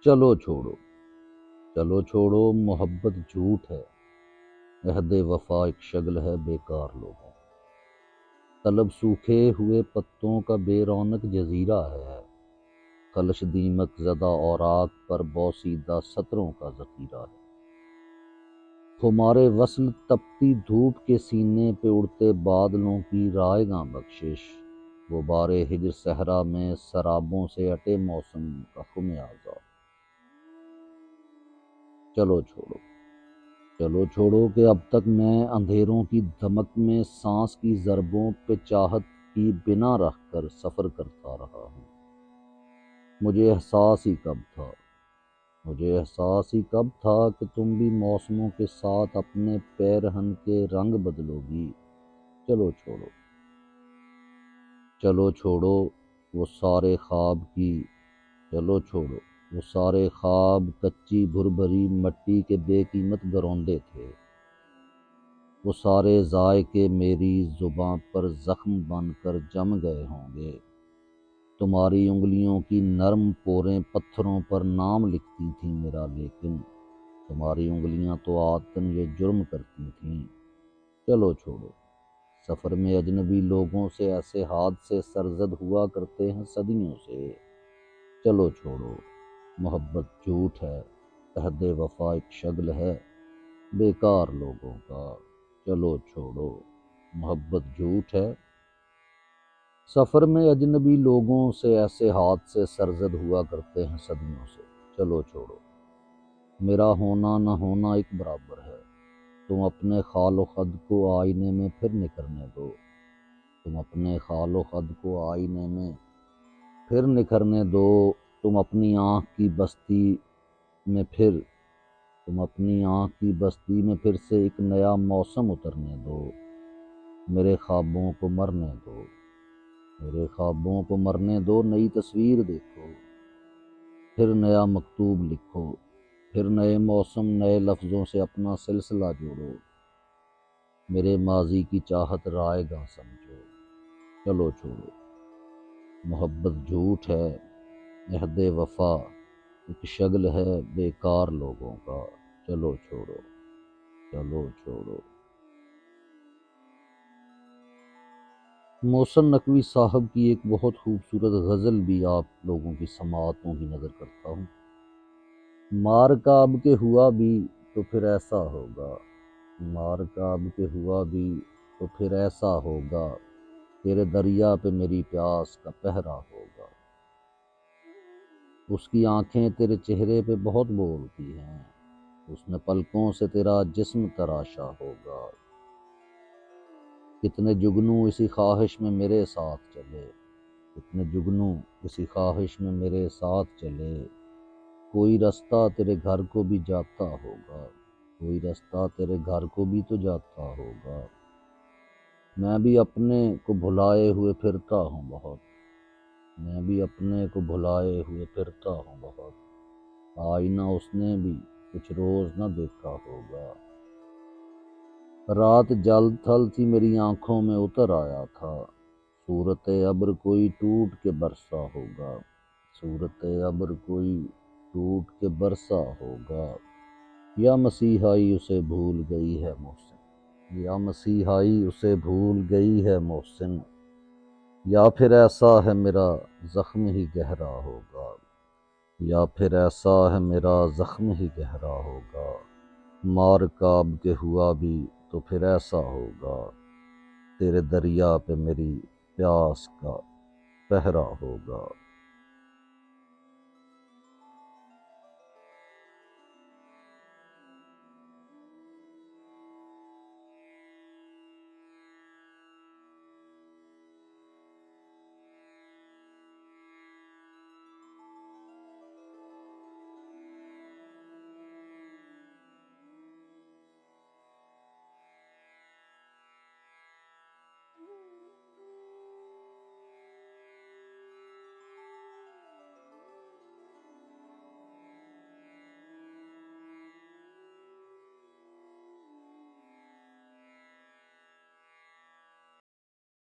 چلو چھوڑو، چلو چھوڑو، محبت جھوٹ ہے، عہد وفا ایک شگل ہے بیکار لوگوں کا۔ طلب سوکھے ہوئے پتوں کا بے رونق جزیرہ ہے، خلش دیمک زدہ اوراق پر بوسیدہ سطروں کا ذخیرہ ہے۔ خمار وصل تپتی دھوپ کے سینے پہ اڑتے بادلوں کی رائے گاں بخشش، غبار ہجر صحرا میں سرابوں سے اٹے موسم کا خمیازہ۔ چلو چھوڑو، چلو چھوڑو کہ اب تک میں اندھیروں کی دھمک میں سانس کی ضربوں پہ چاہت کی بنا رکھ کر سفر کرتا رہا ہوں۔ مجھے احساس ہی کب تھا، مجھے احساس ہی کب تھا کہ تم بھی موسموں کے ساتھ اپنے پیرہن کے رنگ بدلو گی۔ چلو چھوڑو، چلو چھوڑو وہ سارے خواب کی، چلو چھوڑو وہ سارے خواب کچی بھری مٹی کے بے قیمت گروندے تھے۔ وہ سارے ذائقے میری زباں پر زخم بن کر جم گئے ہوں گے۔ تمہاری انگلیوں کی نرم پوریں پتھروں پر نام لکھتی تھیں میرا، لیکن تمہاری انگلیاں تو عادتاً یہ جرم کرتی تھیں۔ چلو چھوڑو، سفر میں اجنبی لوگوں سے ایسے حادثے سرزد ہوا کرتے ہیں صدیوں سے۔ چلو چھوڑو، محبت جھوٹ ہے، عہد وفا ایک شگل ہے بیکار لوگوں کا۔ چلو چھوڑو، محبت جھوٹ ہے۔ سفر میں اجنبی لوگوں سے ایسے حادثے سرزد ہوا کرتے ہیں صدیوں سے۔ چلو چھوڑو، میرا ہونا نہ ہونا ایک برابر ہے۔ تم اپنے خال و خد کو آئینے میں پھر نکھرنے دو، تم اپنے خال و خد کو آئینے میں پھر نکھرنے دو۔ تم اپنی آنکھ کی بستی میں پھر، تم اپنی آنکھ کی بستی میں پھر سے ایک نیا موسم اترنے دو۔ میرے خوابوں کو مرنے دو، میرے خوابوں کو مرنے دو، نئی تصویر دیکھو، پھر نیا مکتوب لکھو، پھر نئے موسم نئے لفظوں سے اپنا سلسلہ جوڑو۔ میرے ماضی کی چاہت رائے گاں سمجھو۔ چلو چھوڑو، محبت جھوٹ ہے، عہد وفا ایک شگل ہے بیکار لوگوں کا۔ چلو چھوڑو، چلو چھوڑو۔ محسن نقوی صاحب کی ایک بہت خوبصورت غزل بھی آپ لوگوں کی سماعتوں کی نظر کرتا ہوں۔ مار کا اب کے ہوا بھی تو پھر ایسا ہوگا، مار کا اب کے ہوا بھی تو پھر ایسا ہوگا، تیرے دریا پہ میری پیاس کا پہرا ہوگا۔ اس کی آنکھیں تیرے چہرے پہ بہت بولتی ہیں، اس نے پلکوں سے تیرا جسم تراشا ہوگا۔ کتنے جگنو اسی خواہش میں میرے ساتھ چلے، کتنے جگنو اسی خواہش میں میرے ساتھ چلے، کوئی رستہ تیرے گھر کو بھی جاتا ہوگا، کوئی رستہ تیرے گھر کو بھی تو جاتا ہوگا۔ میں بھی اپنے کو بھلائے ہوئے پھرتا ہوں بہت، میں بھی اپنے کو بھلائے ہوئے پھرتا ہوں بہت، آئینہ اس نے بھی کچھ روز نہ دیکھا ہوگا۔ رات جل تھل تھی میری آنکھوں میں اتر آیا تھا، صورت ابر کوئی ٹوٹ کے برسا ہوگا، صورت ابر کوئی ٹوٹ کے برسا ہوگا۔ یا مسیحائی اسے بھول گئی ہے محسن، یا مسیحائی اسے بھول گئی ہے محسن، یا پھر ایسا ہے میرا زخم ہی گہرا ہوگا، یا پھر ایسا ہے میرا زخم ہی گہرا ہوگا۔ مار کا اب کے ہوا بھی تو پھر ایسا ہوگا، تیرے دریا پہ میری پیاس کا پہرا ہوگا۔